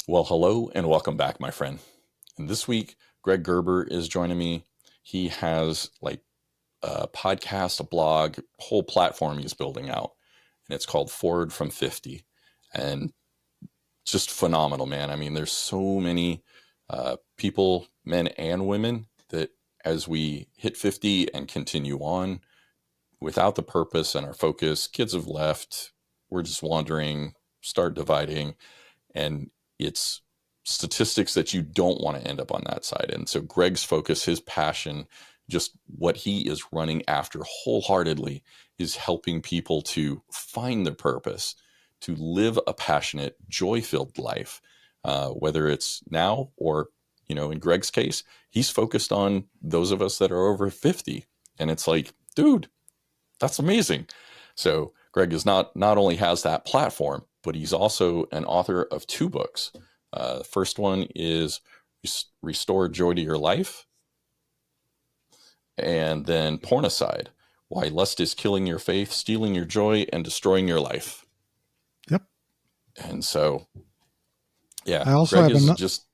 Well, hello and welcome back, my friend. And this week, Greg Gerber is joining me. He has like a podcast, a blog, whole platform he's building out, and it's called Forward from 50. And just phenomenal, man. I mean, there's so many people, men and women, that as we hit 50 and continue on without the purpose and our focus, kids have left, we're just wandering, start dividing, and it's statistics that you don't want to end up on that side. And so Greg's focus, his passion, just what he is running after wholeheartedly is helping people to find their purpose, to live a passionate, joy-filled life, whether it's now or, in Greg's case, he's focused on those of us that are over 50. And it's like, dude, that's amazing. So Greg is not only has that platform, but he's also an author of two books. The first one is Restore Joy to Your Life, and then Pornocide, Why Lust is Killing Your Faith, Stealing Your Joy, and Destroying Your Life. Yep. And so, yeah, I also Greg have is just,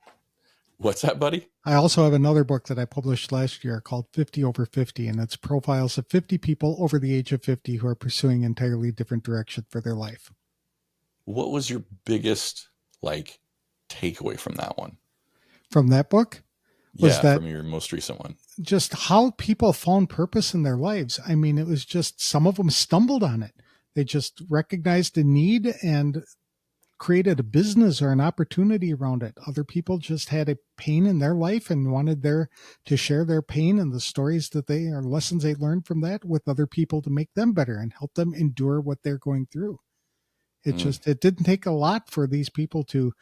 what's that, buddy? I also have another book that I published last year called 50 Over 50, and it's profiles of 50 people over the age of 50 who are pursuing entirely different direction for their life. What was your biggest, takeaway from that one? From that book? Was that from your most recent one. Just how people found purpose in their lives. I mean, it was just some of them stumbled on it. They just recognized a need and created a business or an opportunity around it. Other people just had a pain in their life and wanted to share their pain and the stories that or lessons they learned from that with other people to make them better and help them endure what they're going through. It didn't take a lot for these people to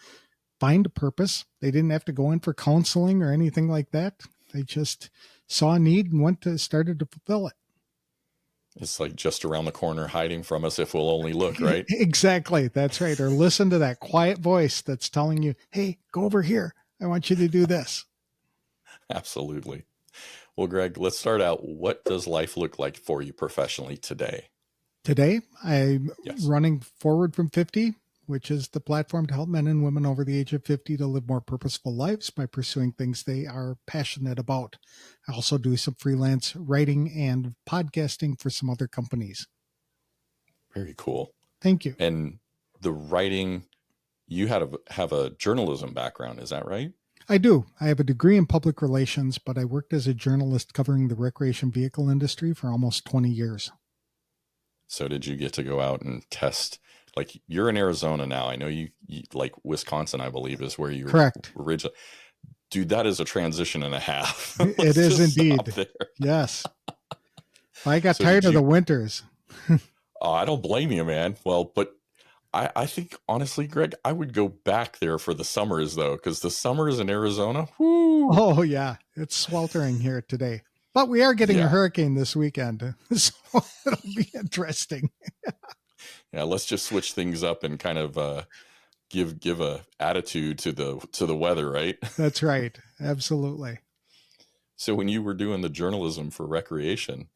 find a purpose. They didn't have to go in for counseling or anything like that. They just saw a need and started to fulfill it. It's like just around the corner, hiding from us if we'll only look, right? Exactly. That's right. Or listen to that quiet voice that's telling you, hey, go over here. I want you to do this. Absolutely. Well, Greg, let's start out. What does life look like for you professionally today? Today, I'm Yes. running Forward from 50, which is the platform to help men and women over the age of 50 to live more purposeful lives by pursuing things they are passionate about. I also do some freelance writing and podcasting for some other companies. Very cool. Thank you. And the writing, you have a journalism background, is that right? I do. I have a degree in public relations, but I worked as a journalist covering the recreation vehicle industry for almost 20 years. So did you get to go out and test? Like, you're in Arizona now. I know you like Wisconsin, I believe, is where you Correct. were originally. Dude, that is a transition and a half. It is indeed. Yes. I got tired of the winters. Oh, I don't blame you, man. Well, but I think, honestly, Greg, I would go back there for the summers, though, because the summers in Arizona, whoo. Oh, yeah. It's sweltering here today. But we are getting a hurricane this weekend, so it'll be interesting. Yeah, let's just switch things up and kind of give a attitude to the weather, right? That's right. Absolutely. So when you were doing the journalism for recreation,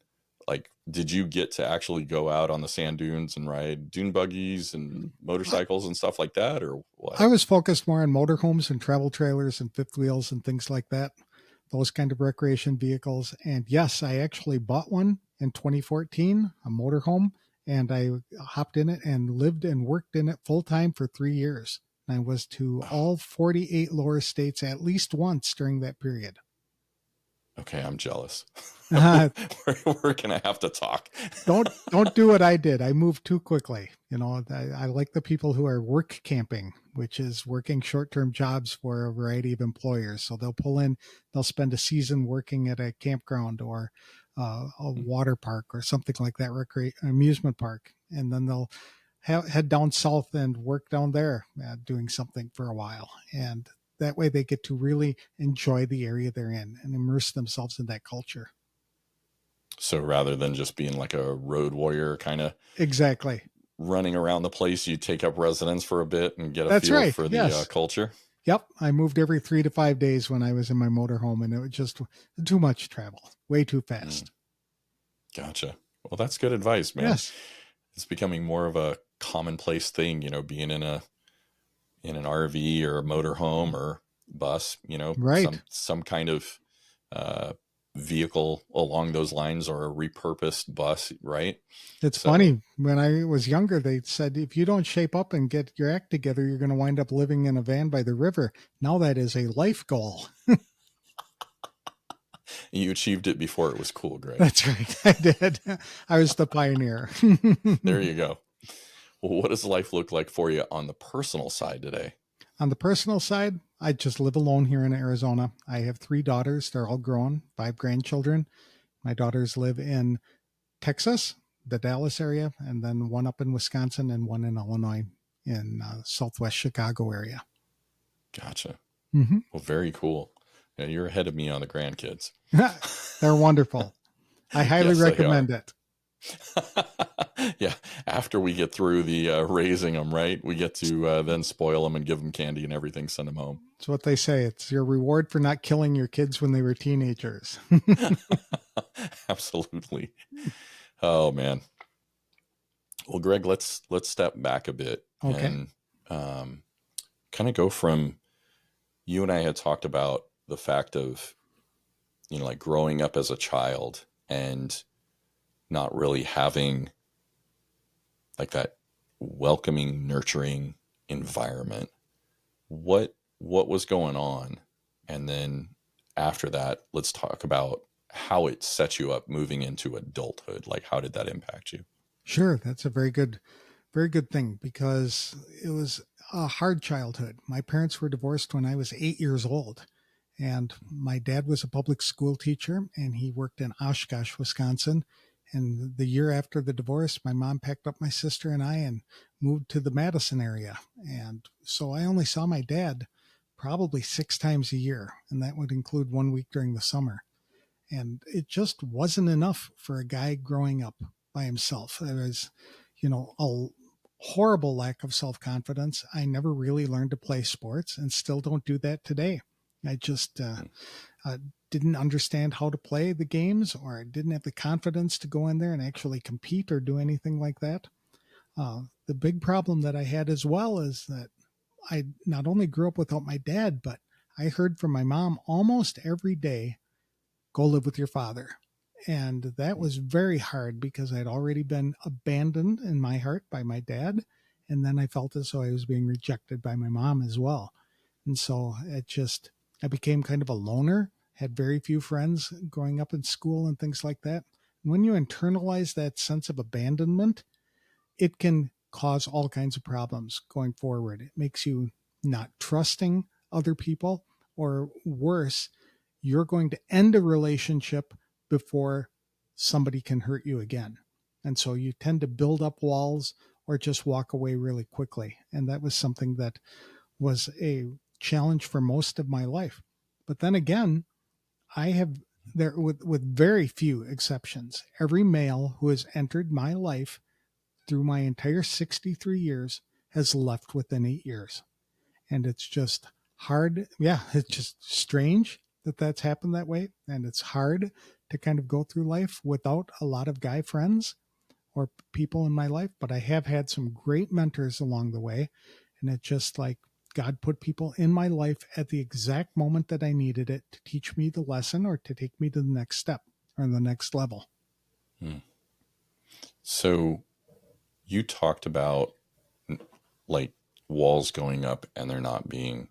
did you get to actually go out on the sand dunes and ride dune buggies and motorcycles and stuff like that, or what? I was focused more on motorhomes and travel trailers and fifth wheels and things like that, those kind of recreation vehicles. And yes, I actually bought one in 2014, a motorhome, and I hopped in it and lived and worked in it full time for 3 years. I was to all 48 lower states at least once during that period. Okay, I'm jealous. We're going to have to talk. Don't do what I did. I moved too quickly. I like the people who are work camping, which is working short-term jobs for a variety of employers. So they'll spend a season working at a campground or a water park or something like that, amusement park. And then they'll head down south and work down there doing something for a while. And that way they get to really enjoy the area they're in and immerse themselves in that culture. So rather than just being like a road warrior kind of exactly running around the place, you take up residence for a bit and get a feel for the culture. Yep. I moved every 3 to 5 days when I was in my motorhome, and it was just too much travel, way too fast. Gotcha. Well, that's good advice, man. Yes. It's becoming more of a commonplace thing, being in in an RV or a motorhome or bus, Right. some kind of uh, vehicle along those lines, or a repurposed bus, right? It's So funny. When I was younger, they said if you don't shape up and get your act together, you're going to wind up living in a van by the river. Now that is a life goal. you achieved it before it was cool, Greg. That's right. I did. I was the pioneer. There you go. Well, what does life look like for you on the personal side today? On the personal side, I just live alone here in Arizona. I have 3 daughters. They're all grown, 5 grandchildren. My daughters live in Texas, the Dallas area, and then one up in Wisconsin and one in Illinois in southwest Chicago area. Gotcha. Mm-hmm. Well, very cool. Yeah, you're ahead of me on the grandkids. They're wonderful. I highly Yes, they recommend are. it. Yeah, after we get through the raising them, right, we get to then spoil them and give them candy and everything, send them home. It's what they say. It's your reward for not killing your kids when they were teenagers. Absolutely. Oh man. Well, Greg, let's step back a bit Okay. and kind of go from, you and I had talked about the fact of, like growing up as a child and not really having like that welcoming, nurturing environment. What was going on? And then after that, let's talk about how it set you up moving into adulthood. Like, how did that impact you? Sure. That's a very good thing because it was a hard childhood. My parents were divorced when I was 8 years old. And my dad was a public school teacher and he worked in Oshkosh, Wisconsin. And the year after the divorce, my mom packed up my sister and I and moved to the Madison area. And so I only saw my dad probably 6 times a year. And that would include one week during the summer. And it just wasn't enough for a guy growing up by himself. There was, a horrible lack of self confidence. I never really learned to play sports and still don't do that today. I just uh, didn't understand how to play the games, or I didn't have the confidence to go in there and actually compete or do anything like that. The big problem that I had as well is that I not only grew up without my dad, but I heard from my mom almost every day, go live with your father. And that was very hard because I'd already been abandoned in my heart by my dad. And then I felt as though I was being rejected by my mom as well. And so I became kind of a loner, had very few friends growing up in school and things like that. When you internalize that sense of abandonment, it can cause all kinds of problems going forward. It makes you not trusting other people, or worse, you're going to end a relationship before somebody can hurt you again. And so you tend to build up walls or just walk away really quickly. And that was something that was a challenge for most of my life. But then again, I have there with very few exceptions, every male who has entered my life through my entire 63 years has left within 8 years. And it's just hard. Yeah, it's just strange that that's happened that way. And it's hard to kind of go through life without a lot of guy friends or people in my life. But I have had some great mentors along the way. And it's just like God put people in my life at the exact moment that I needed it to teach me the lesson or to take me to the next step or the next level. Hmm. So you talked about like walls going up and there not being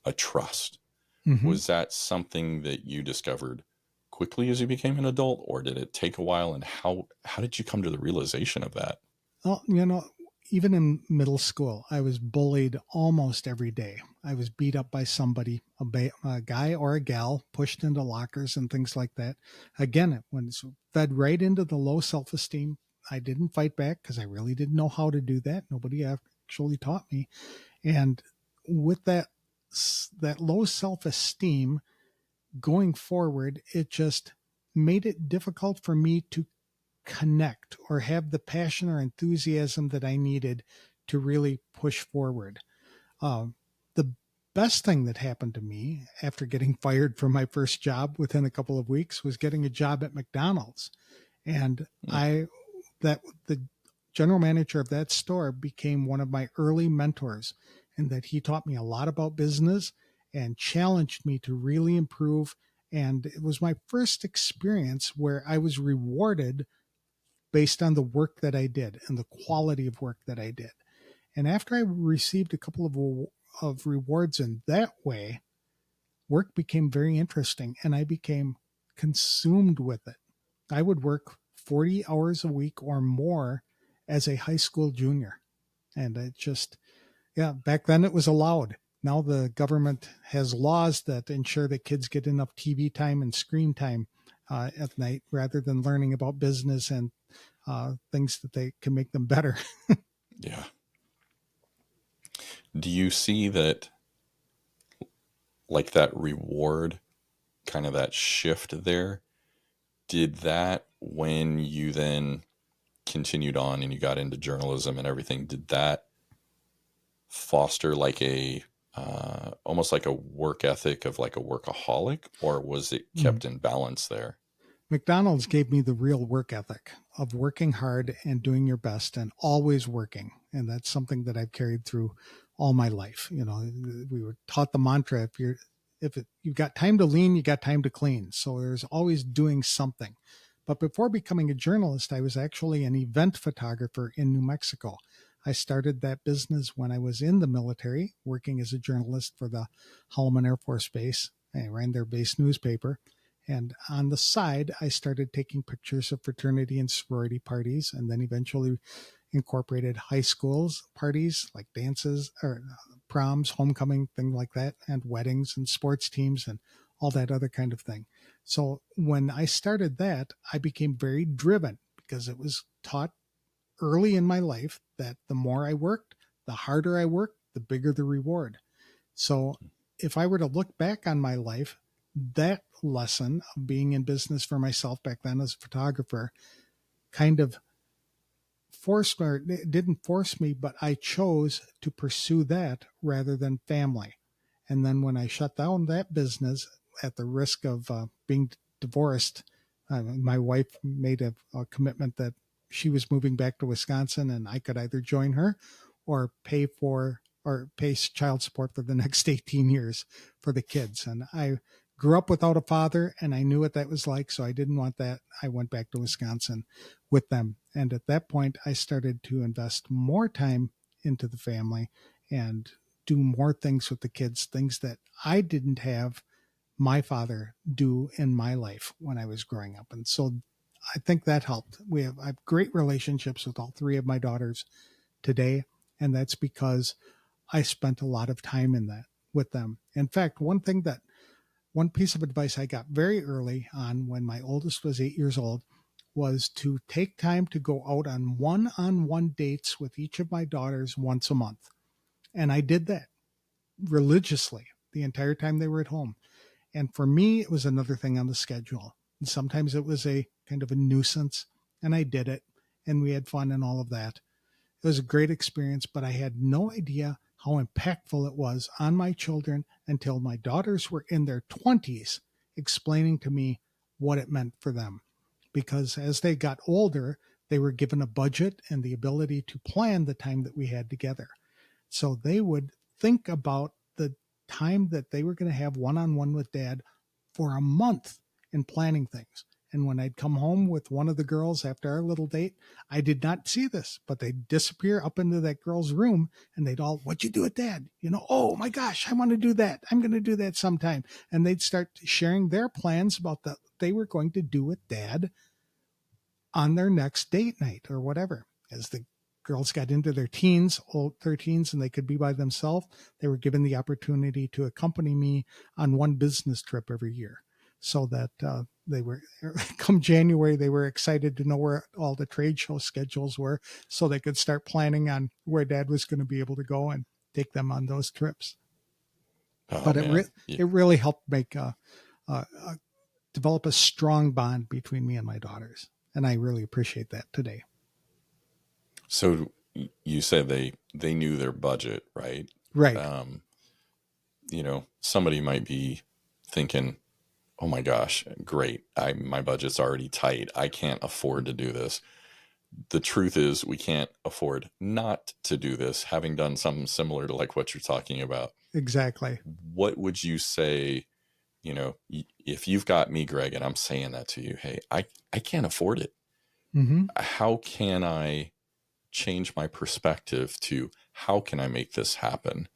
a trust. Mm-hmm. Was that something that you discovered quickly as you became an adult, or did it take a while? And how did you come to the realization of that? Well, even in middle school, I was bullied almost every day. I was beat up by somebody, a guy or a gal, pushed into lockers and things like that. Again, it was fed right into the low self esteem. I didn't fight back because I really didn't know how to do that. Nobody actually taught me. And with that low self esteem going forward, it just made it difficult for me to connect or have the passion or enthusiasm that I needed to really push forward. The best thing that happened to me after getting fired from my first job within a couple of weeks was getting a job at McDonald's. And Hmm. the general manager of that store became one of my early mentors. and that he taught me a lot about business and challenged me to really improve. And it was my first experience where I was rewarded based on the work that I did and the quality of work that I did. And after I received a couple of rewards in that way, work became very interesting and I became consumed with it. I would work 40 hours a week or more as a high school junior. And it just, yeah, back then it was allowed. Now the government has laws that ensure that kids get enough TV time and screen time at night rather than learning about business and things that they can make them better. Yeah. Do you see that, like that reward, kind of that shift there? Did that, when you then continued on and you got into journalism and everything, did that foster like a almost like a work ethic of like a workaholic, or was it kept in balance there? McDonald's gave me the real work ethic of working hard and doing your best and always working. And that's something that I've carried through all my life. You know, we were taught the mantra, you've got time to lean, you got time to clean. So there's always doing something. But before becoming a journalist, I was actually an event photographer in New Mexico. I started that business when I was in the military, working as a journalist for the Holloman Air Force Base. I ran their base newspaper. And on the side, I started taking pictures of fraternity and sorority parties, and then eventually incorporated high schools parties like dances or proms, homecoming, things like that, and weddings and sports teams and all that other kind of thing. So when I started that, I became very driven because it was taught early in my life that the more I worked, the harder I worked, the bigger the reward. So if I were to look back on my life, that lesson of being in business for myself back then as a photographer kind of forced me, or it didn't force me, but I chose to pursue that rather than family. And then when I shut down that business at the risk of being divorced, my wife made a commitment that she was moving back to Wisconsin and I could either join her or pay child support for the next 18 years for the kids. And I grew up without a father and I knew what that was like. So I didn't want that. I went back to Wisconsin with them. And at that point, I started to invest more time into the family and do more things with the kids, things that I didn't have my father do in my life when I was growing up. And so I think that helped. I have great relationships with all three of my daughters today. And that's because I spent a lot of time in that with them. In fact, one piece of advice I got very early on when my oldest was 8 years old was to take time to go out on one dates with each of my daughters once a month. And I did that religiously the entire time they were at home. And for me, it was another thing on the schedule. And sometimes it was a kind of a nuisance, and I did it, and we had fun and all of that. It was a great experience, but I had no idea how impactful it was on my children until my daughters were in their 20s explaining to me what it meant for them. Because as they got older, they were given a budget and the ability to plan the time that we had together. So they would think about the time that they were going to have one on one with dad for a month in planning things. And when I'd come home with one of the girls after our little date, I did not see this, but they'd disappear up into that girl's room and they'd all, "What'd you do with dad?" "Oh my gosh, I want to do that. I'm going to do that sometime." And they'd start sharing their plans about what they were going to do with dad on their next date night or whatever. As the girls got into their old 13s, and they could be by themselves, they were given the opportunity to accompany me on one business trip every year, so that they were, come January, they were excited to know where all the trade show schedules were so they could start planning on where dad was going to be able to go and take them on those trips. Oh But man. Yeah. it really helped make develop a strong bond between me and my daughters. And I really appreciate that today. So you said they knew their budget, right? Right. Um, somebody might be thinking, "Oh my gosh, great! My budget's already tight. I can't afford to do this." the truth is we can't afford not to do this. Having done something similar to like what you're talking about, Exactly. what would you say, if you've got me, Greg, and I'm saying that to you, hey, I can't afford it. Hmm. How can I change my perspective to how can I make this happen?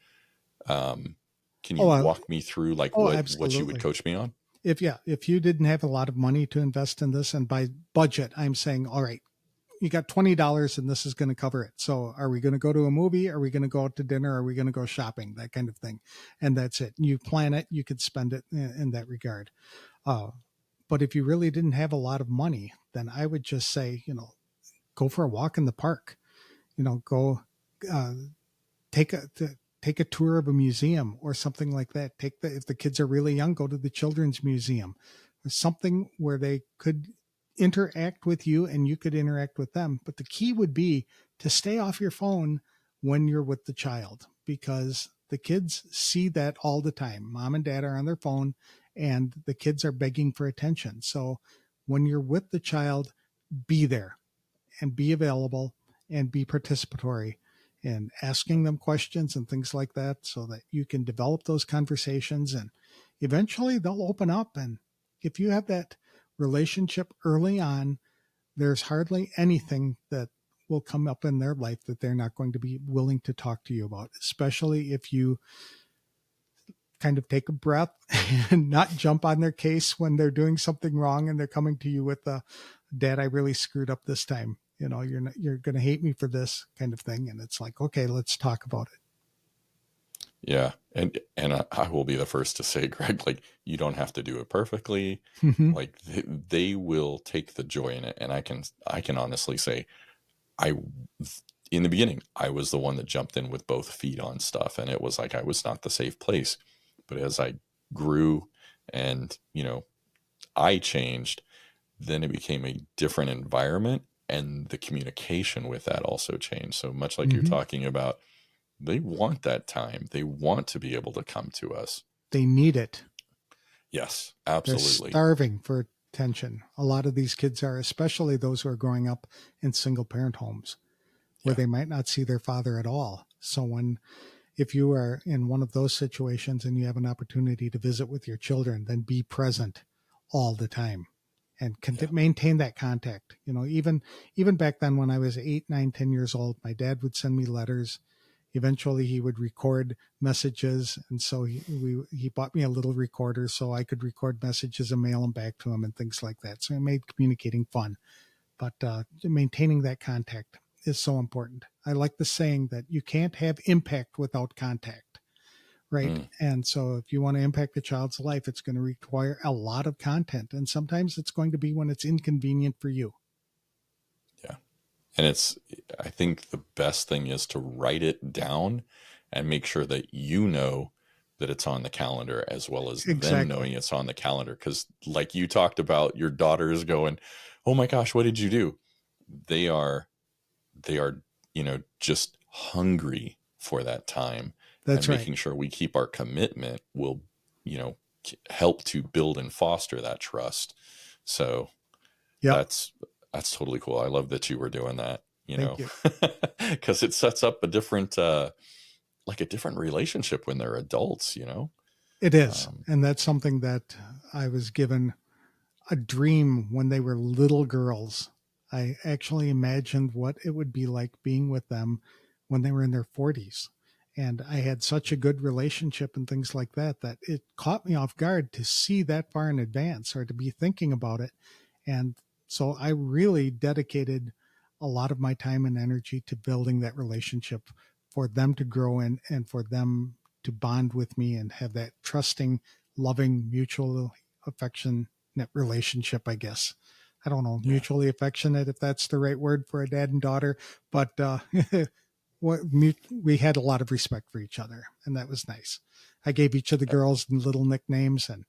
Um, can Oh, you walk me through like what you would absolutely. coach me on? If you didn't have a lot of money to invest in this, and by budget, I'm saying, all right, you got $20 and this is going to cover it. So are we going to go to a movie? Are we going to go out to dinner? Are we going to go shopping? That kind of thing. And that's it. You plan it, you could spend it in that regard. Uh, but if you really didn't have a lot of money, then I would just say, go for a walk in the park, go uh, take a take a tour of a museum or something like that. If the kids are really young, go to the children's museum or something where they could interact with you and you could interact with them. But the key would be to stay off your phone when you're with the child, because the kids see that all the time. Mom and dad are on their phone and the kids are begging for attention. So when you're with the child, be there and be available and be participatory and asking them questions and things like that, so that you can develop those conversations and eventually they'll open up. And if you have that relationship early on, there's hardly anything that will come up in their life that they're not going to be willing to talk to you about, especially if you kind of take a breath and not jump on their case when they're doing something wrong and they're coming to you with dad, I really screwed up this time. You're going to hate me for this kind of thing. And it's like, okay, let's talk about Yeah, and I will be the first to say, Greg, like you don't have to do it perfectly. it. Mm-hmm. Like they will take the joy in it, and I can honestly say, I in the beginning I was the one that jumped in with both feet on stuff, and it was like I was not the safe place. But as I grew, and I changed, then it became a different environment, and the communication with that also changed. So much like you're Mm-hmm. talking about, they want that time. They want to be able to come to us. They need it. Yes, They're absolutely. starving for attention. A lot of these kids are, especially those who are growing up in single parent homes where Yeah, they might not see their father at all. So if you are in one of those situations and you have an opportunity to visit with your children, then be present all the time and yeah, maintain that contact. Even back then when I was 8, 9, 10 years old, my dad would send me letters. Eventually he would record messages. And so he bought me a little recorder so I could record messages and mail them back to him and things like that. So it made communicating fun. But maintaining that contact is so important. I like the saying that you can't have impact without contact, right? mm, And so if you want to impact a child's life, it's going to require a lot of content. And sometimes it's going to be when it's inconvenient for you. yeah. And I think the best thing is to write it down and make sure that that it's on the calendar as well as them Exactly. knowing it's on the calendar. Because, like you talked about, your daughter is going, "Oh my gosh, what did you do?" They are, just hungry for that time, and That's right. making sure we keep our commitment will, you know, help to build and foster that trust. So Yep. that's that's totally cool. I love that you were doing that, Thank you. because it sets up a different like a different relationship when they're adults. It is. Um, And that's something that I was given a dream when they were little girls. I actually imagined what it would be like being with them when they were in their 40s. And I had such a good relationship and things like that that it caught me off guard to see that far in advance or to be thinking about it. And so I really dedicated a lot of my time and energy to building that relationship for them to grow in and for them to bond with me and have that trusting, loving, mutual affection relationship, I guess. I don't know, yeah, mutually affectionate, if that's the right word for a dad and daughter, but we had a lot of respect for each other, and that was nice. I gave each of the girls little nicknames, and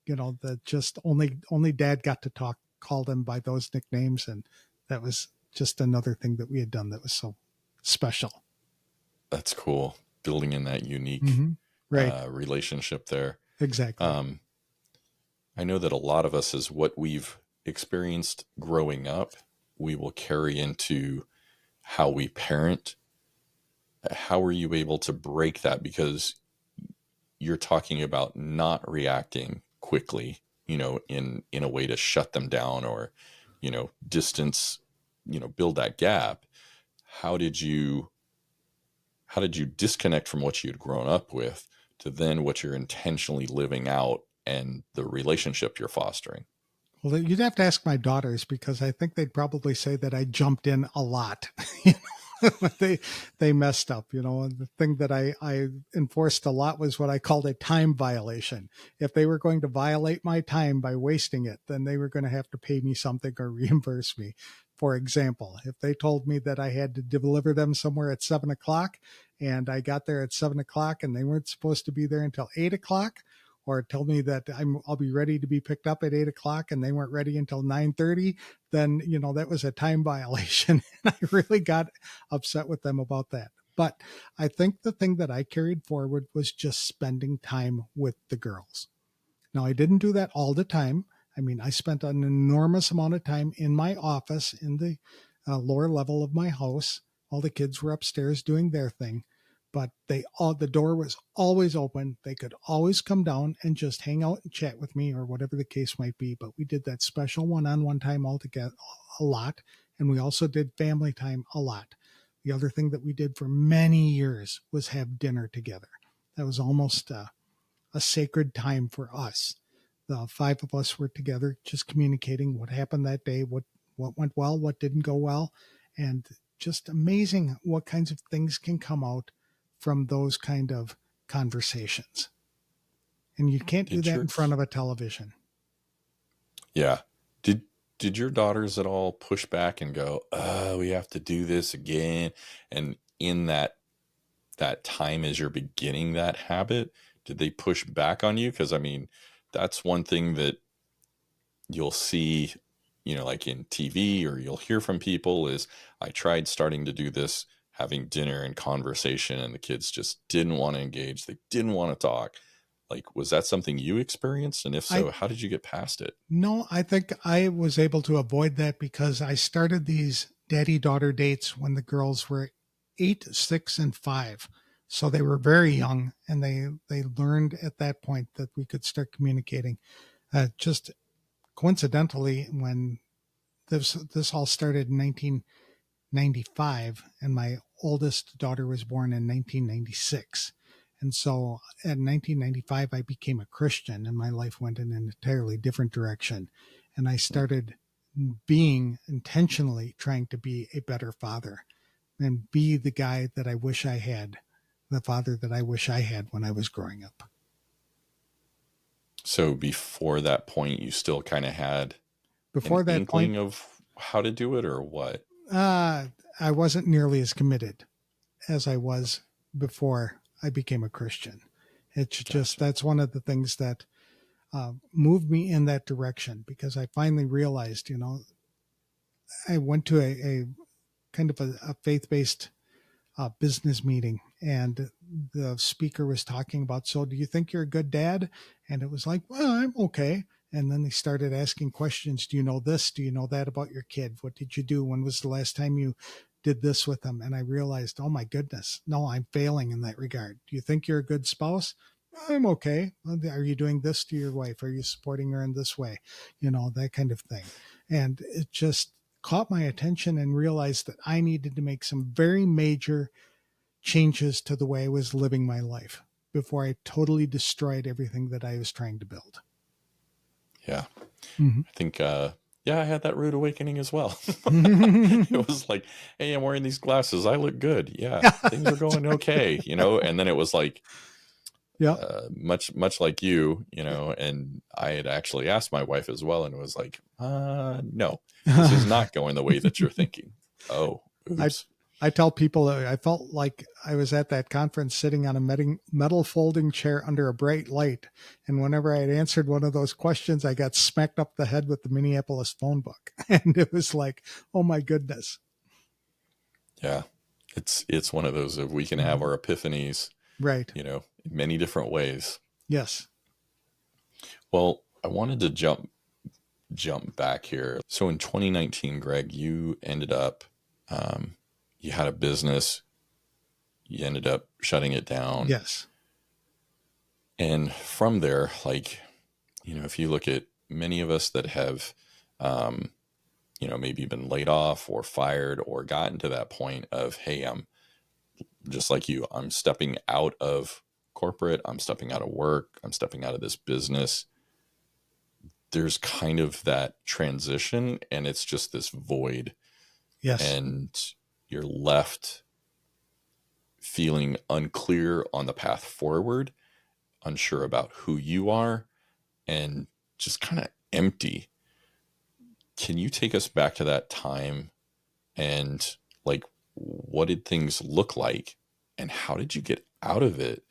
that just only dad got to call them by those nicknames, and that was just another thing that we had done that was so special. that's cool. Building in that unique Mm-hmm. Right. relationship there. Exactly. Um, I know that a lot of us is what we've experienced growing up we will carry into how we parent. How are you able to break that? Because you're talking about not reacting quickly, in a way to shut them down or, distance, build that gap. How did you disconnect from what you'd grown up with to then what you're intentionally living out and the relationship you're fostering? Well, you'd have to ask my daughters because I think they'd probably say that I jumped in a lot. You know, they messed up. And the thing that I enforced a lot was what I called a time violation. If they were going to violate my time by wasting it, then they were going to have to pay me something or reimburse me. For example, if they told me that I had to deliver them somewhere at 7 o'clock and I got there at 7 o'clock and they weren't supposed to be there until 8 o'clock, or tell me that I'll be ready to be picked up at 8 o'clock and they weren't ready until 9:30, then, that was a time violation. And I really got upset with them about that. But I think the thing that I carried forward was just spending time with the girls. Now, I didn't do that all the time. I mean, I spent an enormous amount of time in my office in the lower level of my house. All the kids were upstairs doing their thing, but the door was always open. They could always come down and just hang out and chat with me or whatever the case might be. But we did that special one-on-one time all together a lot. And we also did family time a lot. The other thing that we did for many years was have dinner together. That was almost a sacred time for us. The five of us were together, just communicating what happened that day, what went well, what didn't go well, and just amazing what kinds of things can come out from those kind of conversations. And you can't do Did that your in front of a television. Yeah. Did your daughters at all push back and go, "Oh, we have to do this again"? And in that time as you're beginning that habit, did they push back on you? Because I mean, that's one thing that you'll see, like in TV, or you'll hear from people is, I tried starting to do this, having dinner and conversation, and the kids just didn't want to engage. They didn't want to talk. Like, was that something you experienced? And if I so, how did you get past it? No, I think I was able to avoid that because I started these daddy daughter dates when the girls were 8, 6, and 5. So they were very young, and they learned at that point that we could start communicating. Just coincidentally, when this all started in 1995, and my oldest daughter was born in 1996. And so in 1995, I became a Christian and my life went in an entirely different direction. And I started being intentionally trying to be a better father and be the guy that I wish I had, the father that I wish I had when I was growing up. So before that point, you still kind of had an Before that point, inkling of how to do it, or what? uh, I wasn't nearly as committed as I was before I became a Christian. It's just Gotcha. that's one of the things that moved me in that direction because I finally realized, I went to a kind of a faith based business meeting, and the speaker was talking about, so do you think you're a good dad? And it was like, well, I'm okay. And then they started asking questions. Do you know this? Do you know that about your kid? What did you do? When was the last time you did this with them? And I realized, oh my goodness, no, I'm failing in that regard. Do you think you're a good spouse? I'm okay. Are you doing this to your wife? Are you supporting her in this way? That kind of thing. And it just caught my attention and realized that I needed to make some very major changes to the way I was living my life before I totally destroyed everything that I was trying to build. Yeah. Mm-hmm. I think, yeah, I had that rude awakening as well. It was like, hey, I'm wearing these glasses. I look good. Yeah. Things are going okay, and then it was like, Yep. much like and I had actually asked my wife as well, and it was like, no, this is not going the way that you're thinking. Oh, I oops. I tell people that I felt like I was at that conference sitting on a metal folding chair under a bright light. And whenever I had answered one of those questions, I got smacked up the head with the Minneapolis phone book. And it was like, oh my goodness. Yeah. It's one of those of we can have Mhm. our epiphanies, Right. in many different ways. Yes. Well, I wanted to jump jump back here. So in 2019, Greg, you ended up, um, you had a business, you ended up shutting it down. Yes. And from there, like, if you look at many of us that have, um, maybe been laid off or fired or gotten to that point of, hey, I'm just like you, I'm stepping out of corporate, I'm stepping out of work, I'm stepping out of this business. There's kind of that transition, and it's just this void, Yes. and you're left feeling unclear on the path forward, unsure about who you are, and just kind of empty. Can you take us back to that time and, like, what did things look like and how did you get out of it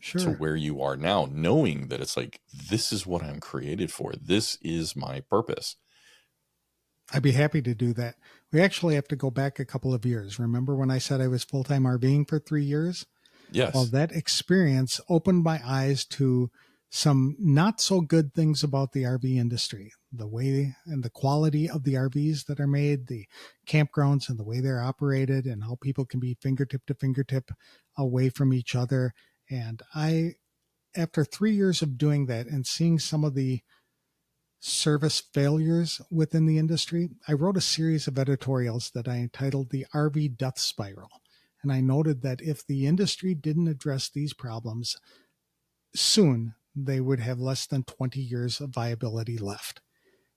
to Sure. where you are now, knowing that it's like, this is what I'm created for, this is my purpose? I'd be happy to do that. We actually have to go back a couple of years. Remember when I said I was full-time RVing for 3 years? Well, Yes. that experience opened my eyes to some not so good things about the RV industry, the way and the quality of the RVs that are made, the campgrounds and the way they're operated, and how people can be fingertip to fingertip away from each other. And after 3 years of doing that and seeing some of the service failures within the industry, I wrote a series of editorials that I entitled The RV Death Spiral. And I noted that if the industry didn't address these problems soon, they would have less than 20 years of viability left.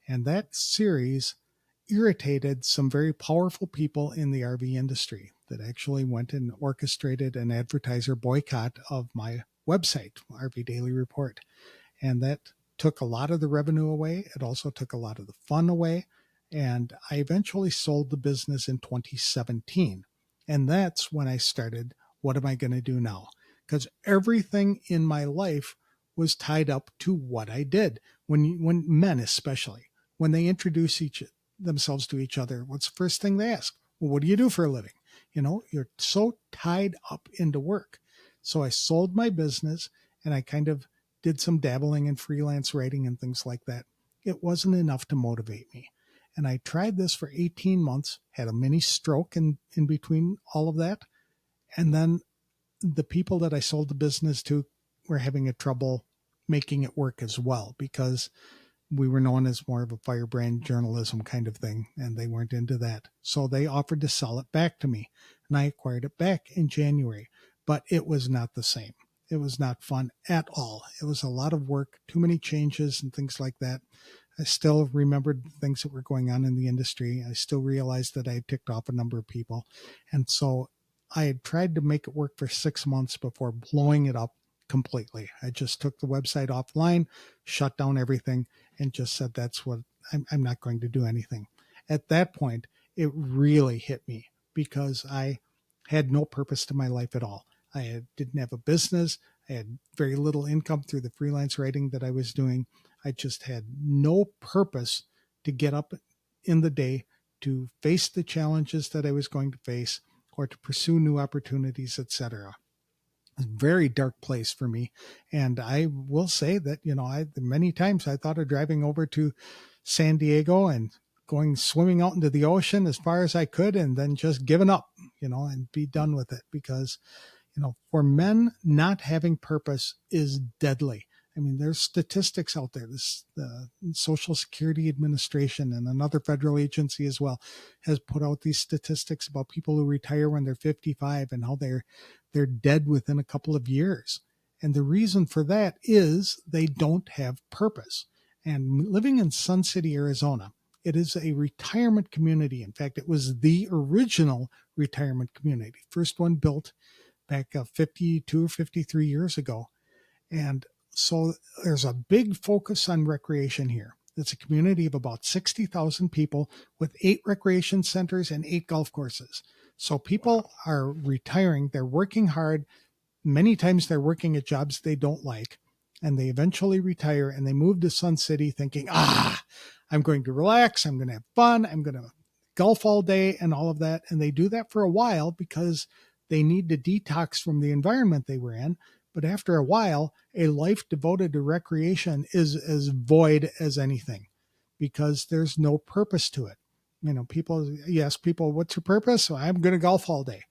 And that series irritated some very powerful people in the RV industry that actually went and orchestrated an advertiser boycott of my website, RV Daily Report. And that took a lot of the revenue away. It also took a lot of the fun away. And I eventually sold the business in 2017. And that's when I started, what am I going to do now? Because everything in my life was tied up to what I did. When men, especially, when they introduce themselves to each other, what's the first thing they ask? Well, what do you do for a living? You're so tied up into work. So I sold my business and I kind of did some dabbling in freelance writing and things like that. It wasn't enough to motivate me. And I tried this for 18 months, had a mini stroke in between all of that. And then the people that I sold the business to were having a trouble making it work as well, because we were known as more of a firebrand journalism kind of thing, and they weren't into that. So they offered to sell it back to me, and I acquired it back in January. But it was not the same. It was not fun at all. It was a lot of work, too many changes and things like that. I still remembered things that were going on in the industry. I still realized that I had ticked off a number of people. And so I had tried to make it work for 6 months before blowing it up completely. I just took the website offline, shut down everything, and just said, that's what I'm not going to do anything. At that point, it really hit me because I had no purpose to my life at all. Didn't have a business. I had very little income through the freelance writing that I was doing. I just had no purpose to get up in the day to face the challenges that I was going to face or to pursue new opportunities, etc. A very dark place for me. And I will say that, many times I thought of driving over to San Diego and going swimming out into the ocean as far as I could and then just giving up, and be done with it, because for men, not having purpose is deadly. I mean, there's statistics out there. The Social Security Administration and another federal agency as well has put out these statistics about people who retire when they're 55 and how they're dead within a couple of years. And the reason for that is they don't have purpose. And living in Sun City, Arizona, it is a retirement community. In fact, it was the original retirement community, first one built back 52 or 53 years ago. And so there's a big focus on recreation here. It's a community of about 60,000 people with 8 recreation centers and 8 golf courses. So Wow. people are retiring, they're working hard. Many times they're working at jobs they don't like, and they eventually retire and they move to Sun City thinking, I'm going to relax, I'm going to have fun, I'm going to golf all day and all of that. And they do that for a while because they need to detox from the environment they were in. But after a while, a life devoted to recreation is as void as anything, because there's no purpose to it. You ask people, what's your purpose? So I'm going to golf all day.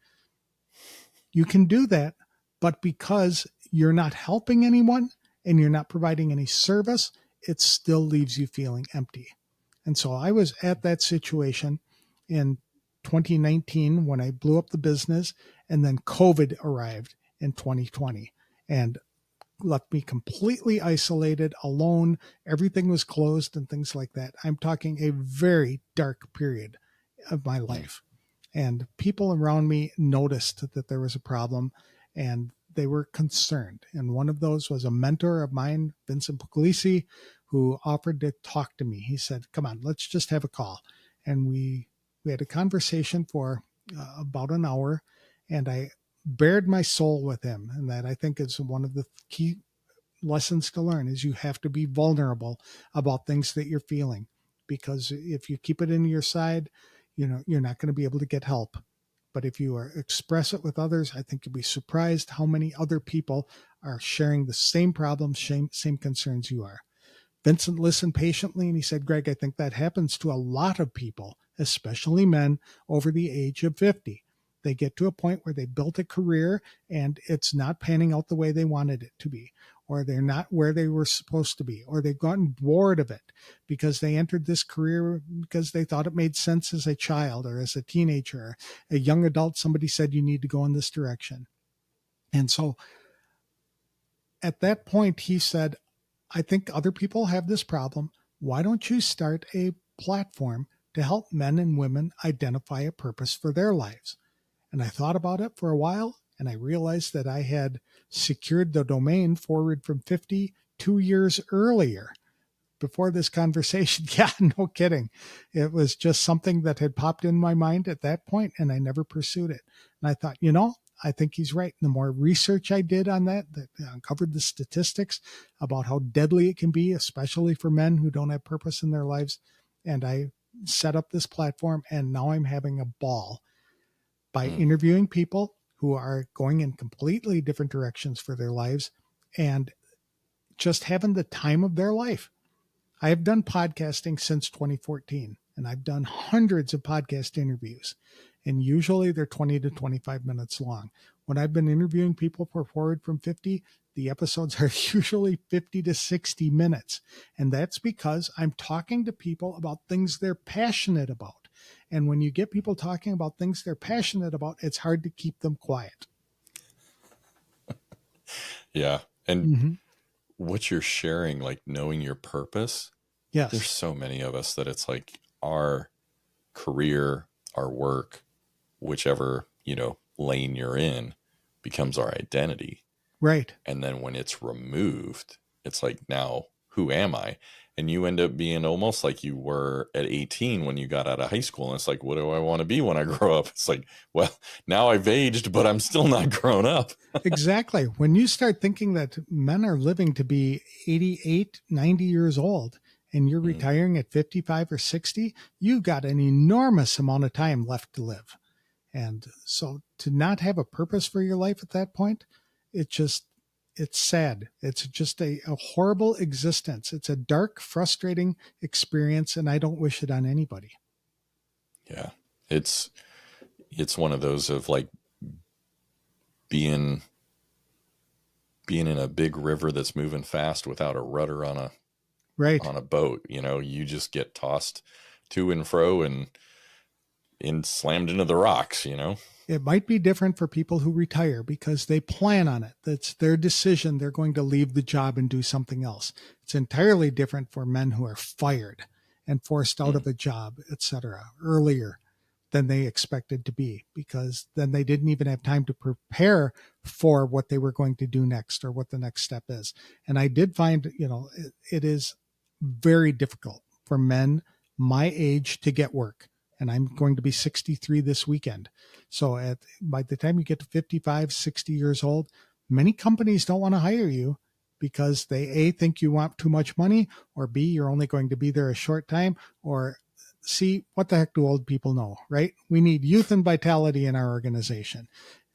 You can do that, but because you're not helping anyone and you're not providing any service, it still leaves you feeling empty. And so I was at that situation in 2019 when I blew up the business, and then COVID arrived in 2020 and left me completely isolated, alone. Everything was closed and things like that. I'm talking a very dark period of my Mm. life. And people around me noticed that there was a problem, and they were concerned. And one of those was a mentor of mine, Vincent Puglisi, who offered to talk to me. He said, come on, let's just have a call. And we had a conversation for about an hour, and I bared my soul with him. And that, I think, is one of the key lessons to learn, is you have to be vulnerable about things that you're feeling, because if you keep it in your side, you're not going to be able to get help. But if you express it with others, I think you'll be surprised how many other people are sharing the same problems, same concerns you are. Vincent listened patiently, and he said, Greg, I think that happens to a lot of people, especially men over the age of 50. They get to a point where they built a career and it's not panning out the way they wanted it to be, or they're not where they were supposed to be, or they've gotten bored of it because they entered this career because they thought it made sense as a child or as a teenager, or a young adult. Somebody said you need to go in this direction. And so at that point, he said, I think other people have this problem. Why don't you start a platform to help men and women identify a purpose for their lives? And I thought about it for a while, and I realized that I had secured the domain Forward from 50 2 years earlier, before this conversation. Yeah, no kidding. It was just something that had popped in my mind at that point, and I never pursued it. And I thought, I think he's right. And the more research I did on that uncovered the statistics about how deadly it can be, especially for men who don't have purpose in their lives. And I set up this platform, and now I'm having a ball by Mm. interviewing people who are going in completely different directions for their lives and just having the time of their life. I have done podcasting since 2014, and I've done hundreds of podcast interviews, and usually they're 20 to 25 minutes long. When I've been interviewing people for Forward from 50, the episodes are usually 50 to 60 minutes. And that's because I'm talking to people about things they're passionate about. And when you get people talking about things they're passionate about, it's hard to keep them quiet. Yeah. And Mm-hmm. what you're sharing, like knowing your purpose, there's Yes. so many of us that it's like our career, our work, whichever, lane you're in, becomes our identity. Right. And then when it's removed, it's like, now who am I? And you end up being almost like you were at 18 when you got out of high school. And it's like, what do I want to be when I grow up? It's like, well, now I've aged, but I'm still not grown up. Exactly. When you start thinking that men are living to be 88, 90 years old, and you're Mm. retiring at 55 or 60, you've got an enormous amount of time left to live. And so to not have a purpose for your life at that point, it's sad. It's just a horrible existence. It's a dark, frustrating experience, and I don't wish it on anybody. Yeah. It's one of those of like being in a big river that's moving fast without a rudder on Right. a boat. You just get tossed to and fro and slammed into the rocks. It might be different for people who retire because they plan on it. That's their decision. They're going to leave the job and do something else. It's entirely different for men who are fired and forced out Mm. of a job, etc., earlier than they expected to be, because then they didn't even have time to prepare for what they were going to do next or what the next step is. And I did find, it is very difficult for men my age to get work. And I'm going to be 63 this weekend. So by the time you get to 55, 60 years old, many companies don't want to hire you because they A, think you want too much money, or B, you're only going to be there a short time, or C, what the heck do old people know, right? We need youth and vitality in our organization,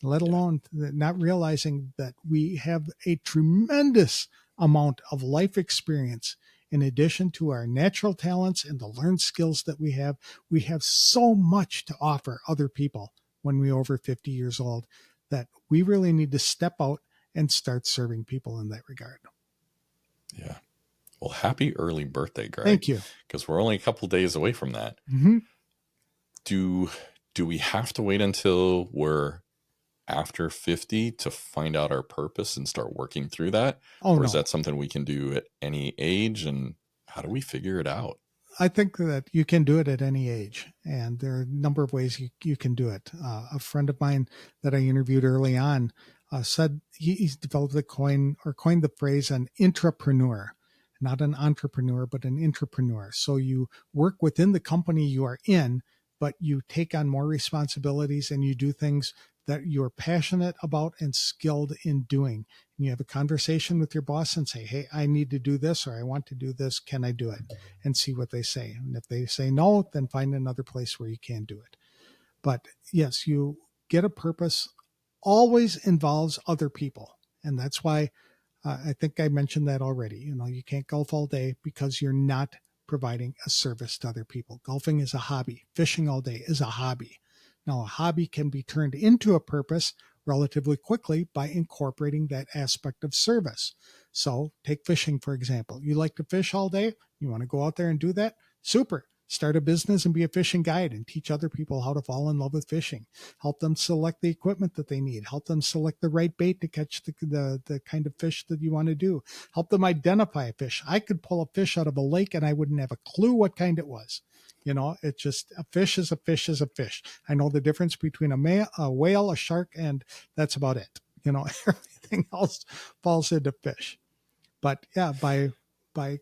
let Yeah. alone not realizing that we have a tremendous amount of life experience in addition to our natural talents and the learned skills that we have so much to offer other people when we're over 50 years old that we really need to step out and start serving people in that regard. Yeah. Well, happy early birthday, Greg, Thank you. because we're only a couple days away from that. Mm-hmm. Do do we have to wait until we're after 50 to find out our purpose and start working through that? Oh, Or is no. that something we can do at any age? And how do we figure it out? I think that you can do it at any age, and there are a number of ways you can do it. A friend of mine that I interviewed early on said he's developed the coined the phrase an intrapreneur, not an entrepreneur, but an intrapreneur. So you work within the company you are in, but you take on more responsibilities and you do things that you're passionate about and skilled in doing. And you have a conversation with your boss and say, "Hey, I need to do this, or I want to do this. Can I do it?" And see what they say. And if they say no, then find another place where you can do it. But yes, you get a purpose always involves other people. And that's why I think I mentioned that already. You know, you can't golf all day because you're not providing a service to other people. Golfing is a hobby. Fishing all day is a hobby. Now, a hobby can be turned into a purpose relatively quickly by incorporating that aspect of service. So, take fishing, for example. You like to fish all day? You want to go out there and do that? Super. Start a business and be a fishing guide and teach other people how to fall in love with fishing. Help them select the equipment that they need. Help them select the right bait to catch the kind of fish that you want to do. Help them identify a fish. I could pull a fish out of a lake and I wouldn't have a clue what kind it was. You know, it's just a fish is a fish is a fish. I know the difference between a whale, a shark, and that's about it. You know, everything else falls into fish. But yeah, by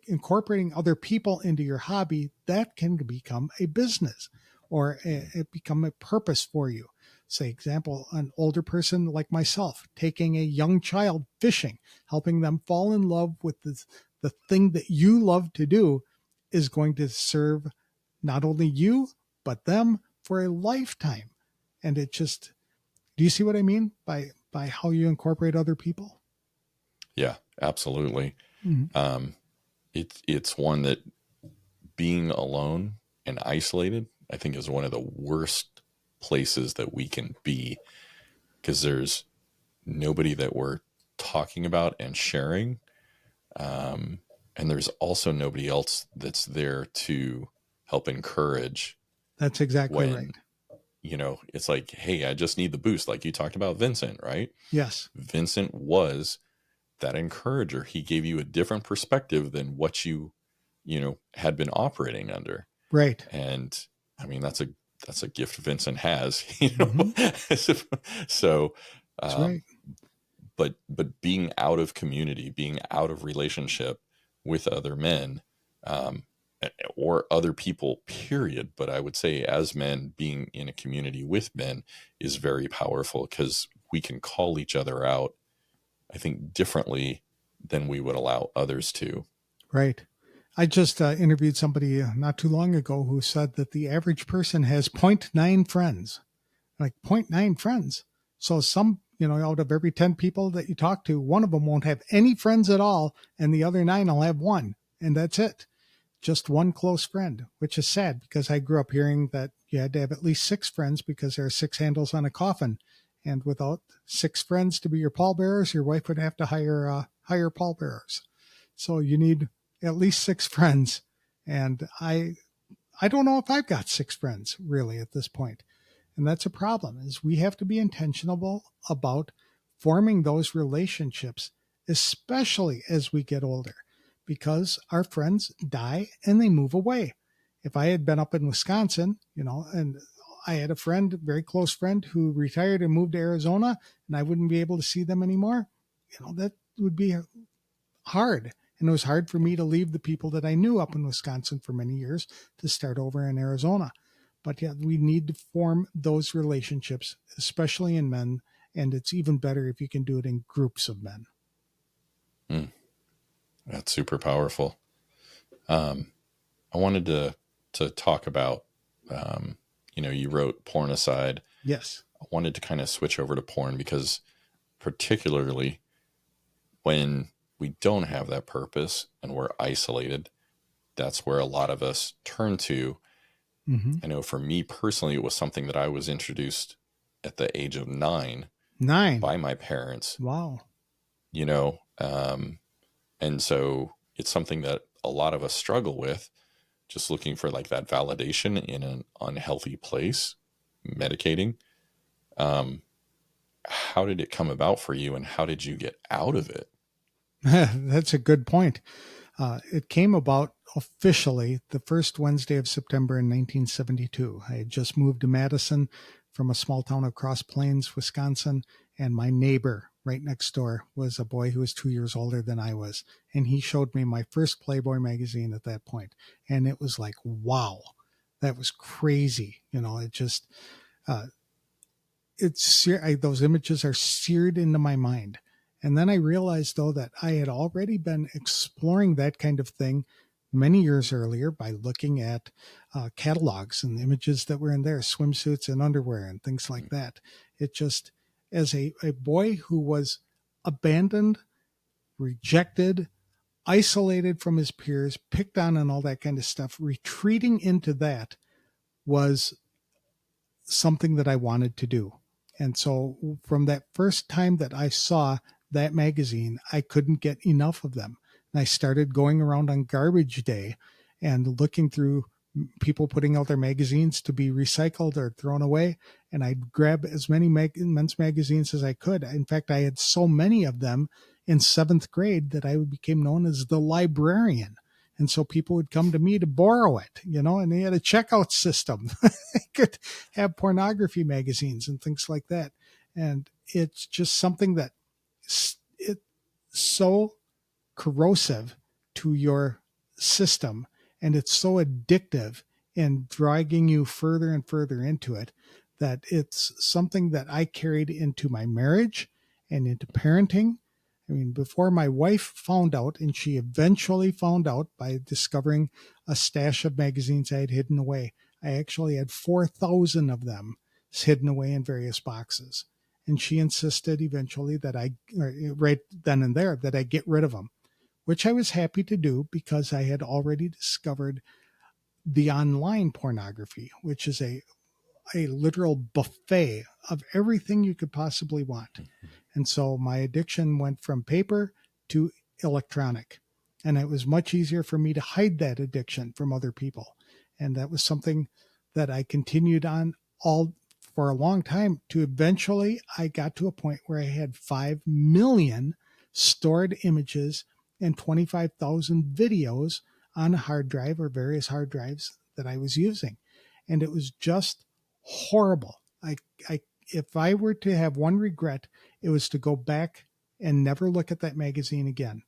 incorporating other people into your hobby, that can become a business or it become a purpose for you. Say, example, an older person like myself taking a young child fishing, helping them fall in love with the thing that you love to do is going to serve not only you, but them for a lifetime. And it just, do you see what I mean by how you incorporate other people? Yeah, absolutely. Mm-hmm. Um, it's one that being alone and isolated, I think, is one of the worst places that we can be because there's nobody that we're talking about and sharing. Um, and there's also nobody else that's there to help encourage That's exactly right. when, it's like, hey, I just need the boost. Like you talked about Vincent, right? Yes. Vincent was that encourager. He gave you a different perspective than what you had been operating under. Right. And I mean, that's a gift Vincent has, Mm-hmm. So, That's right. um, but being out of community, being out of relationship with other men, um, or other people, period. But I would say, as men, being in a community with men is very powerful because we can call each other out, I think, differently than we would allow others to. Right. I just interviewed somebody not too long ago who said that the average person has zero point 0.9 friends, like zero point 0.9 friends. So some, out of every 10 people that you talk to, one of them won't have any friends at all, and the other nine will have one, and that's it. Just one close friend, which is sad because I grew up hearing that you had to have at least six friends because there are six handles on a coffin. And without six friends to be your pallbearers, your wife would have to hire pallbearers. So you need at least six friends. And I don't know if I've got six friends really at this point. And that's a problem is we have to be intentional about forming those relationships, especially as we get older, because our friends die and they move away. If I had been up in Wisconsin, and I had a friend, very close friend, who retired and moved to Arizona, and I wouldn't be able to see them anymore, that would be hard. And it was hard for me to leave the people that I knew up in Wisconsin for many years to start over in Arizona. But yeah, we need to form those relationships, especially in men. And it's even better if you can do it in groups of men. Mm, that's super powerful. Um, I wanted to talk about, you wrote porn aside. Yes. I wanted to kind of switch over to porn because, particularly when we don't have that purpose and we're isolated, that's where a lot of us turn to. Mm-hmm. I know for me personally, it was something that I was introduced at the age of 9 9. by my parents, Wow. you know, and so it's something that a lot of us struggle with, just looking for like that validation in an unhealthy place, medicating. Um, how did it come about for you, and how did you get out of it? That's a good point. It came about officially the first Wednesday of September in 1972. I had just moved to Madison from a small town of Cross Plains, Wisconsin, and my neighbor right next door was a boy who was 2 years older than I was. And he showed me my first Playboy magazine at that point. And it was like, wow, that was crazy. You know, it just, uh, those images are seared into my mind. And then I realized, though, that I had already been exploring that kind of thing many years earlier by looking at catalogs and images that were in there, swimsuits and underwear and things like that. It just, as a boy who was abandoned, rejected, isolated from his peers, picked on, and all that kind of stuff, retreating into that was something that I wanted to do. And so from that first time that I saw that magazine, I couldn't get enough of them. And I started going around on garbage day and looking through people putting out their magazines to be recycled or thrown away. And I'd grab as many men's magazines as I could. In fact, I had so many of them in seventh grade that I became known as the librarian. And so people would come to me to borrow it, you know, and they had a checkout system. They could have pornography magazines and things like that. And it's just something that it's so corrosive to your system, and it's so addictive in dragging you further and further into it, that it's something that I carried into my marriage and into parenting. I mean, before my wife found out, and she eventually found out by discovering a stash of magazines I had hidden away, I actually had 4,000 of them hidden away in various boxes. And she insisted eventually that right then and there, that I get rid of them, which I was happy to do because I had already discovered the online pornography, which is a literal buffet of everything you could possibly want. And so my addiction went from paper to electronic. And it was much easier for me to hide that addiction from other people. And that was something that I continued on all for a long time, to eventually I got to a point where I had 5 million stored images and 25,000 videos on a hard drive or various hard drives that I was using. And it was just horrible. I if I were to have one regret, it was to go back and never look at that magazine again.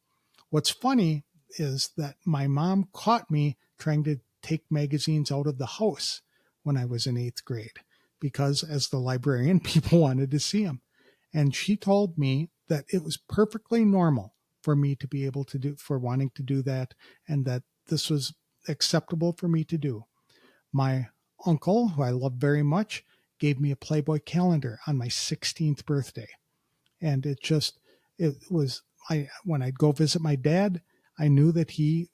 What's funny is that my mom caught me trying to take magazines out of the house when I was in eighth grade, because as the librarian, people wanted to see them. And she told me that it was perfectly normal for me to be able to do, for wanting to do that, and that this was acceptable for me to do. My uncle, who I love very much, gave me a Playboy calendar on my 16th birthday. And it was, when I'd go visit my dad, I knew that he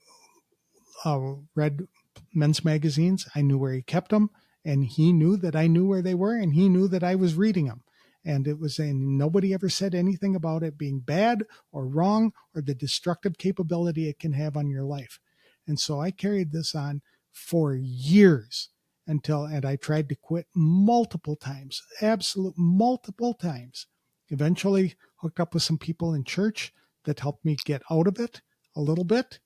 read men's magazines. I knew where he kept them, and he knew that I knew where they were, and he knew that I was reading them. And it was, and nobody ever said anything about it being bad or wrong or the destructive capability it can have on your life. And so I carried this on for years and I tried to quit multiple times, absolute multiple times. Eventually hooked up with some people in church that helped me get out of it a little bit,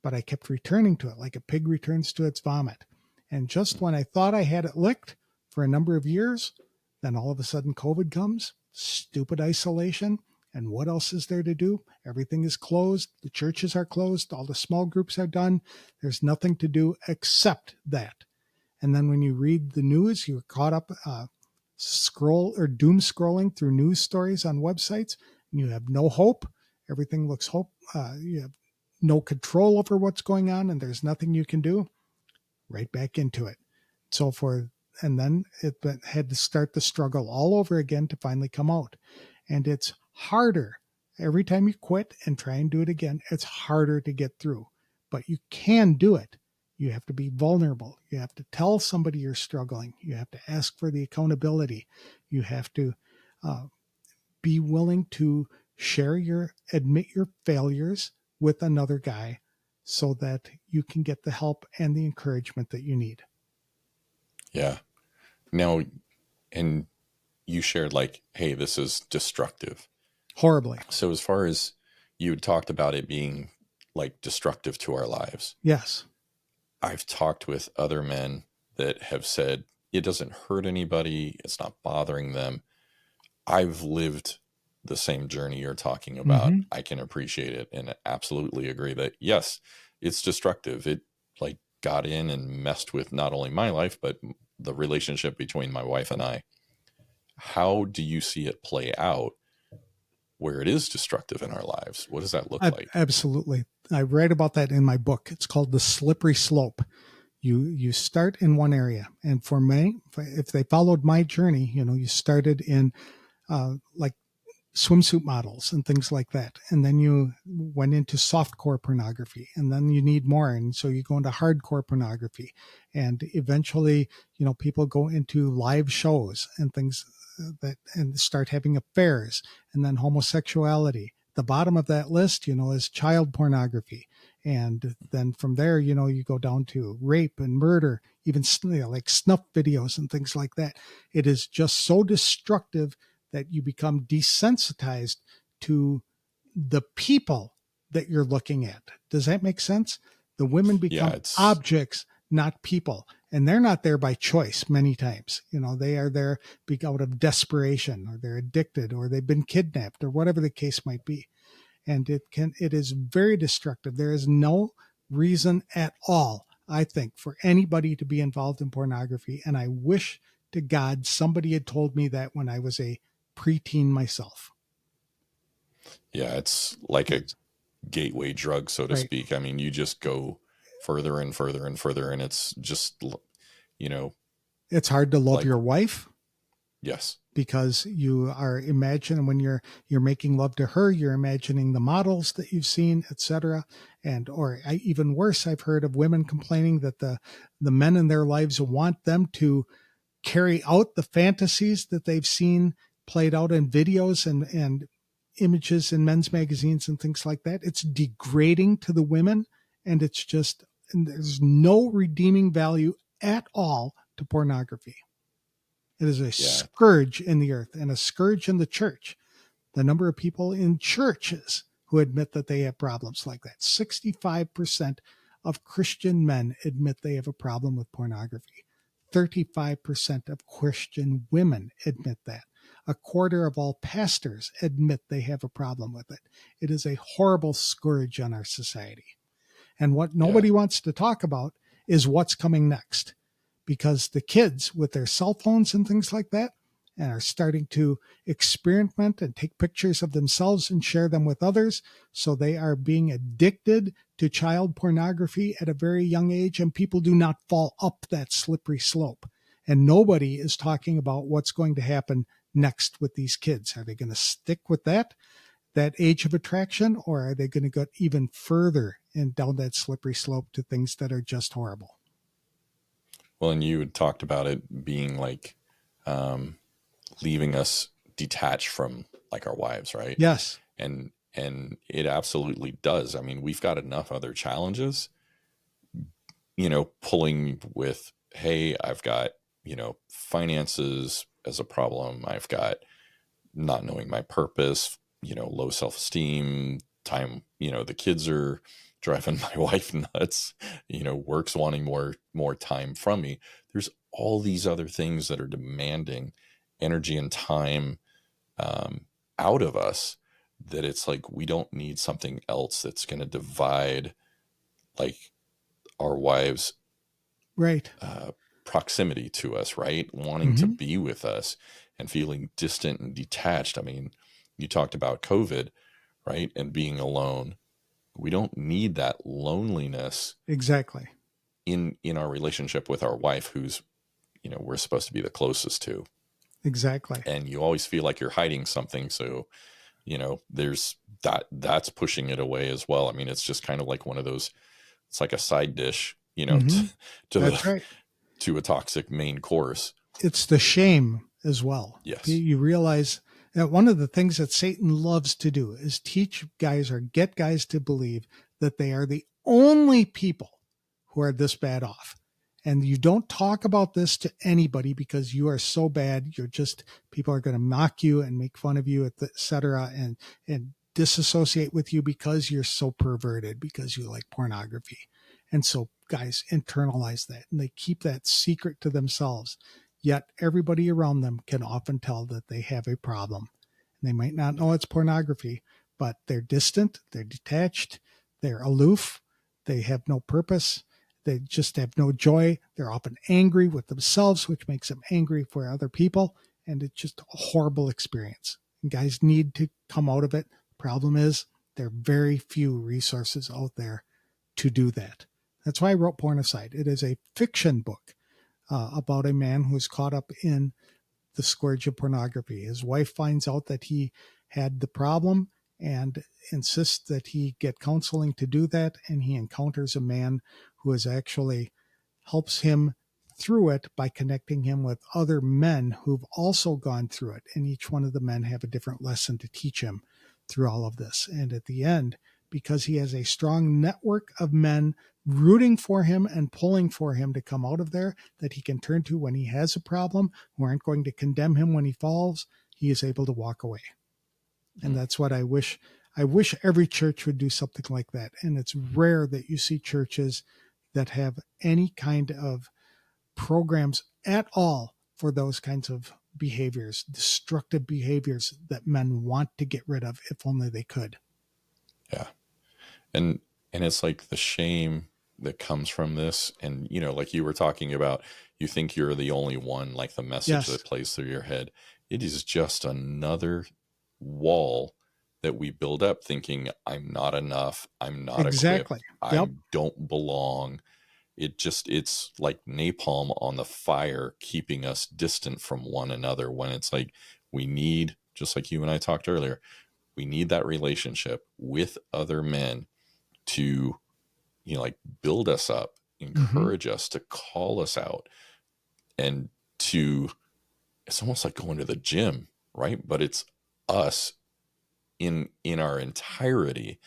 but I kept returning to it like a pig returns to its vomit. And just when I thought I had it licked for a number of years, then all of a sudden COVID comes, stupid isolation. And what else is there to do? Everything is closed. The churches are closed. All the small groups are done. There's nothing to do except that. And then when you read the news, you're caught up scroll or doom scrolling through news stories on websites, and you have no hope. Everything looks hope. You have no control over what's going on, and there's nothing you can do. Right back into it. So and then it had to start the struggle all over again to finally come out. And it's harder every time you quit and try and do it again. It's harder to get through. but you can do it. You have to be vulnerable. You have to tell somebody you're struggling. You have to ask for the accountability. You have to uh, be willing to admit your failures with another guy so that you can get the help and the encouragement that you need. Yeah. Now, and you shared like, hey, this is destructive. Horribly. So as far as you had talked about it being like destructive to our lives, Yes. I've talked with other men that have said it doesn't hurt anybody, it's not bothering them. I've lived the same journey you're talking about. Mm-hmm. I can appreciate it and absolutely agree that yes, it's destructive. It like got in and messed with not only my life but the relationship between my wife and I. How do you see it play out where it is destructive in our lives? What does that look like? Absolutely. I write about that in my book. It's called The Slippery Slope. You start in one area, and for me, if they followed my journey, you started in like swimsuit models and things like that, and then you went into softcore pornography, and then you need more, and so you go into hardcore pornography, and eventually, people go into live shows and things that and start having affairs, and then homosexuality. The bottom of that list, is child pornography. And then from there, you go down to rape and murder, even like snuff videos and things like that. It is just so destructive that you become desensitized to the people that you're looking at. Does that make sense? The women Yeah, become it's objects, not people. And they're not there by choice many times. They are there out of desperation, or they're addicted, or they've been kidnapped, or whatever the case might be. And it is very destructive. There is no reason at all, I think, for anybody to be involved in pornography. And I wish to God somebody had told me that when I was a preteen myself. yeah, it's like a gateway drug, so to Right. speak. I mean, you just go further and further and further, and it's just, you know, It's hard to love like, your wife yes, because you are imagining when you're making love to her, you're imagining the models that you've seen, etc. And or even worse, I've heard of women complaining that the men in their lives want them to carry out the fantasies that they've seen played out in videos and images in men's magazines and things like that. It's degrading to the women, and and there's no redeeming value at all to pornography. It is a yeah, scourge in the earth and a scourge in the church. The number of people in churches who admit that they have problems like that. 65% of Christian men admit they have a problem with pornography. 35% of Christian women admit that. A quarter of all pastors admit they have a problem with it. It is a horrible scourge on our society. And what yeah. nobody wants to talk about is what's coming next, because the kids with their cell phones and things like that and are starting to experiment and take pictures of themselves and share them with others. So they are being addicted to child pornography at a very young age, and people do not fall up that slippery slope. And nobody is talking about what's going to happen next with these kids. Are they going to stick with that age of attraction, or are they going to go even further and down that slippery slope to things that are just horrible? Well, and you had talked about it being like um, leaving us detached from like our wives, right? Yes. And it absolutely does. I mean, we've got enough other challenges, pulling with, hey, I've got, finances as a problem. I've got not knowing my purpose, low self esteem, time, the kids are driving my wife nuts, work's wanting more time from me. There's all these other things that are demanding energy and time um, out of us, that it's like we don't need something else that's going to divide like our wives Right. uh, proximity to us, right? Wanting to Mm-hmm. be with us and feeling distant and detached. I mean, you talked about COVID, right? And being alone. We don't need that loneliness Exactly. in our relationship with our wife, who's, we're supposed to be the closest to. Exactly. And you always feel like you're hiding something. So, there's that's pushing it away as well. I mean, it's just kind of like one of those it's like a side dish, Hmm. to That's the right. to a toxic main course. It's the shame as well. Yes. You realize that one of the things that Satan loves to do is teach guys or get guys to believe that they are the only people who are this bad off. And you don't talk about this to anybody because you are so bad. You're just, people are going to mock you and make fun of you, et cetera, and disassociate with you because you're so perverted, because you like pornography. And so guys internalize that and they keep that secret to themselves. Yet everybody around them can often tell that they have a problem. They might not know it's pornography, but they're distant, they're detached, they're aloof, they have no purpose, they just have no joy. They're often angry with themselves, which makes them angry for other people. And it's just a horrible experience. And guys need to come out of it. The problem is there are very few resources out there to do that. That's why I wrote Pornicide. It is a fiction book about a man who's caught up in the scourge of pornography. His wife finds out that he had the problem and insists that he get counseling to do that. And he encounters a man who is actually helps him through it by connecting him with other men who've also gone through it. And each one of the men have a different lesson to teach him through all of this. And at the end, because he has a strong network of men rooting for him and pulling for him to come out of there that he can turn to when he has a problem, who aren't going to condemn him when he falls, he is able to walk away. And that's what I wish. I wish every church would do something like that. And it's rare that you see churches that have any kind of programs at all for those kinds of behaviors, destructive behaviors that men want to get rid of if only they could. Yeah. And it's like the shame that comes from this. And, like you were talking about, you think you're the only one, like the message Yes, that plays through your head. It is just another wall that we build up thinking, I'm not enough. I'm not exactly. equipped. Yep. I don't belong. It's like napalm on the fire, keeping us distant from one another when it's like we need, just like you and I talked earlier, we need that relationship with other men to, like build us up, Hmm. encourage us, to call us out, and to, it's almost like going to the gym, right? But it's us in our entirety,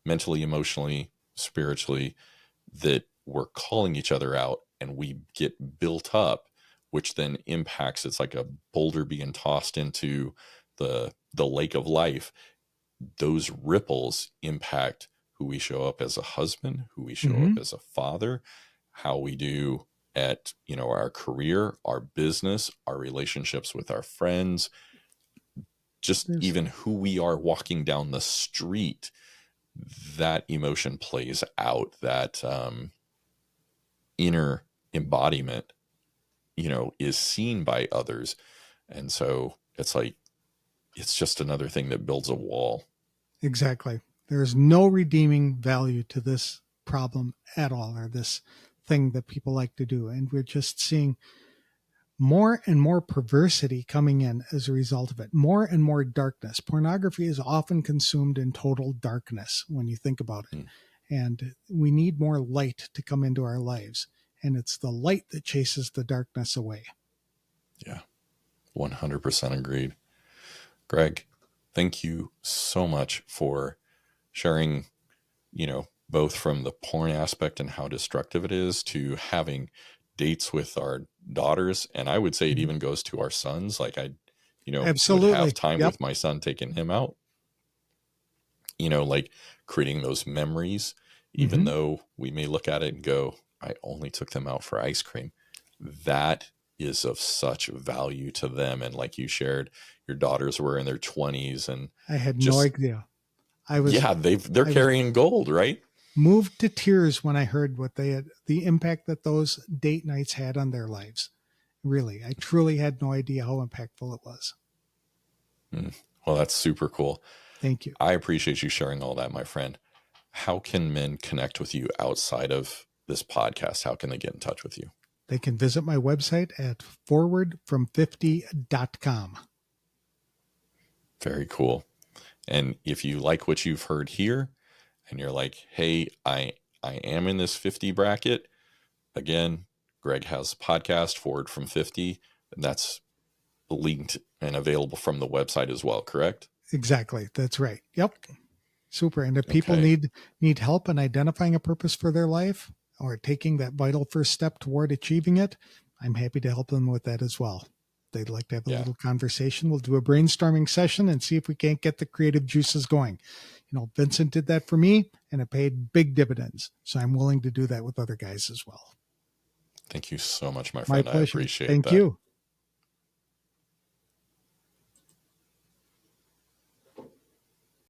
mentally, emotionally, spiritually, that we're calling each other out and we get built up, which then impacts, it's like a boulder being tossed into the lake of life. Those ripples impact who we show up as a husband, who we show up Hmm. as a father, how we do at, our career, our business, our relationships with our friends, just There's even who we are walking down the street. That emotion plays out, that inner embodiment, is seen by others. And so it's like, it's just another thing that builds a wall. exactly. There's no redeeming value to this problem at all, or this thing that people like to do. And we're just seeing more and more perversity coming in as a result of it, more and more darkness. Pornography is often consumed in total darkness when you think about it. Mm, And we need more light to come into our lives. And it's the light that chases the darkness away. yeah, 100% agreed. Greg, thank you so much for sharing, both from the porn aspect and how destructive it is, to having dates with our daughters. And I would say it Mhm. even goes to our sons. Like I, would have Absolutely. time Yep. with my son, taking him out, like creating those memories, even Hmm. though we may look at it and go, I only took them out for ice cream. That is of such value to them. And like you shared, your daughters were in their 20s, and I had no just, idea. I was yeah, they're I was carrying gold, right? moved to tears when I heard what they had, the impact that those date nights had on their lives. Really, I truly had no idea how impactful it was. Mm. Well, that's super cool. Thank you. I appreciate you sharing all that, my friend. How can men connect with you outside of this podcast? How can they get in touch with you? They can visit my website at forwardfrom50.com. Very cool. And if you like what you've heard here and you're like, hey, I am in this 50 bracket. Again, Greg has a podcast, Forward from 50, and that's linked and available from the website as well, correct? Exactly. That's right. Yep. Super. And if people Okay. need help in identifying a purpose for their life or taking that vital first step toward achieving it, I'm happy to help them with that as well. They'd like to have a Yeah. little conversation. We'll do a brainstorming session and see if we can't get the creative juices going. Vincent did that for me and it paid big dividends. So I'm willing to do that with other guys as well. Thank you so much, my My friend. I pleasure. appreciate Thank that. you.